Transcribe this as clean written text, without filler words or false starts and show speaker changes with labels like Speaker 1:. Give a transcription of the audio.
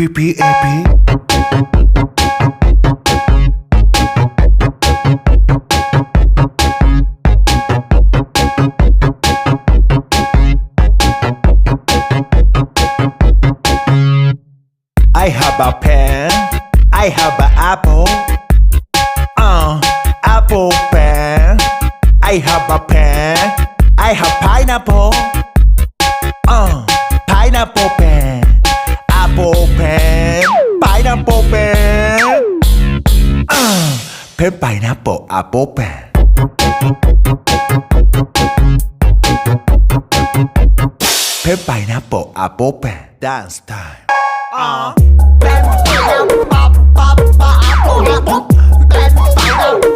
Speaker 1: PPAP I have a pen, I have an apple, apple pen. I have a pen, I have pineapple, pineapple pen, apple pen, pineapple pen, pen pineapple apple pen. Pen pineapple apple pen. Dance time.
Speaker 2: Pen pineapple apple, pen pineapple.